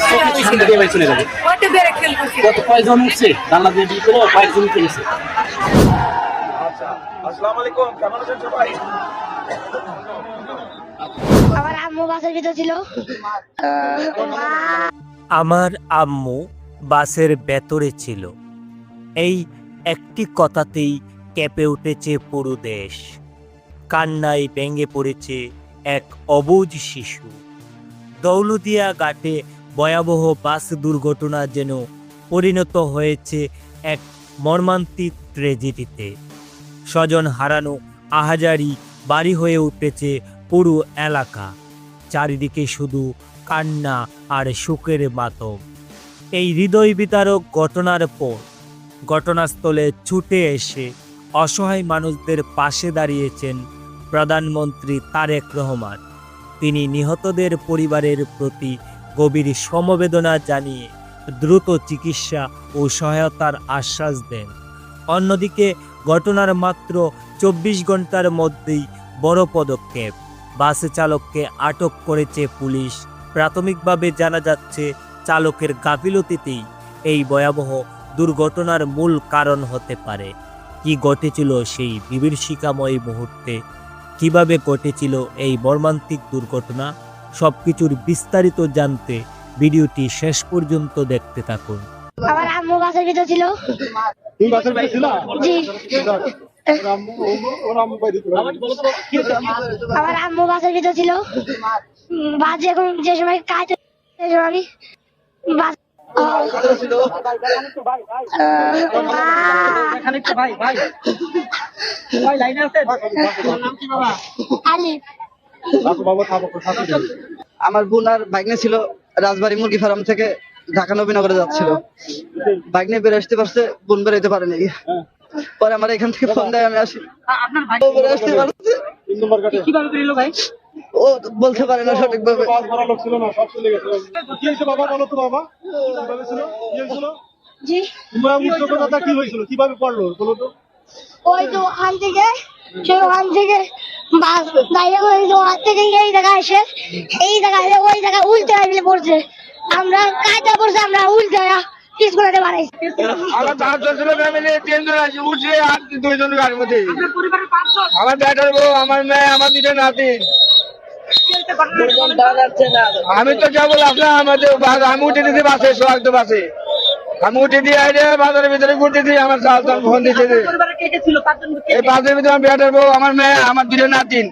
সামনে দিয়ে চলে যাবে। কত কয়জন উঠছে জানলা দিয়ে দিয়ে করে কয়েকজন উঠে গেছে। আসসালামু আলাইকুম, কেমন আছেন সবাই? আমার আম্মু বাসের ভিতর ছিল। আমার আম্মু বাসের ভেতরে ছিল। এই একটি কথাতেই কেঁপে উঠেছে পুরো দেশ। কান্নায় ভেঙে পড়েছে এক অবুঝ শিশু। দৌলতদিয়া ঘাটে ভয়াবহ বাস দুর্ঘটনা যেন পরিণত হয়েছে এক মর্মান্তিক ট্র্যাজেডিতে। স্বজন হারানো আহাজারি বাড়ি হয়ে উঠেছে পুরো এলাকা। চারিদিকে শুধু কান্না আর শোকের মাতম। এই হৃদয় বিতারক ঘটনার পর ঘটনাস্থলে ছুটে এসে অসহায় মানুষদের পাশে দাঁড়িয়েছেন প্রধানমন্ত্রী তারেক রহমান। তিনি নিহতদের পরিবারের প্রতি গভীর সমবেদনা জানিয়ে দ্রুত চিকিৎসা ও সহায়তার আশ্বাস দেন। অন্যদিকে ঘটনার মাত্র ২৪ ঘন্টার মধ্যেই বড় পদক্ষেপ। বাস চালককে আটক করেছে পুলিশ। প্রাথমিকভাবে জানা যাচ্ছে চালকের গাফিলতিতেই এই ভয়াবহ দুর্ঘটনার মূল কারণ হতে পারে। কি ঘটেছিল সেই বিভীষিকাময় মুহূর্তে, কিভাবে ঘটেছিল এই মর্মান্তিক দুর্ঘটনা, সবকিছুর বিস্তারিত জানতে ভিডিওটি শেষ পর্যন্ত দেখতে থাকুন। আমার আম্মু বাসের ভিতর ছিল। তুমি বাসের ভিতরে ছিলা? জি। ওর আম্মু বাইরে ছিল। আমার আম্মু বাসের ভিতর ছিল। বাস যখন যে সময় কাজ সেই সময় আমি বাস আলিফ। আমার বোন আর ভাগ্নে ছিল রাজবাড়ী মুরগি ফার্ম থেকে ঢাকা নবীনগরে যাচ্ছিল। ভাগ্নে বের আসতে পারছে, বোন বেরোতে পারেনি। পরে আমার এখান থেকে ফোন দেয়, আমি আসি। ও বলতে পারে না সঠিক ভাবে। জি। কি হয়েছিল, কিভাবে পড়লো বলো তো? ওই তো ওখান থেকে বাস বাইরে ওখান থেকে এই জায়গায় এসে এই জায়গায় ওই জায়গায় উল্টে মিলে পড়ছে। আমরা কাজটা পড়ছে, আমরা উল্টে স্কুলে বাড়াইছি। আমার ৫ জন ছিল ফ্যামিলি, ৩ জন আছে উঠছে আর ২ জন গাড়ির মধ্যে। আমার ব্যাটার বউ, আমার মেয়ে, আমার ২টা নাতি। আমি তো কেবল আসলাম, আমি উঠে দিতে বাসে, সোহাগ বাসে আমি উঠে দিয়ে বাজারের ভিতরে ঘুরতেছি। আমার চাল ফোন দিচ্ছে। এই ৫ জনের ভিতরে আমার ব্যাটার বউ, আমার মেয়ে, আমার ২টা নাতিন।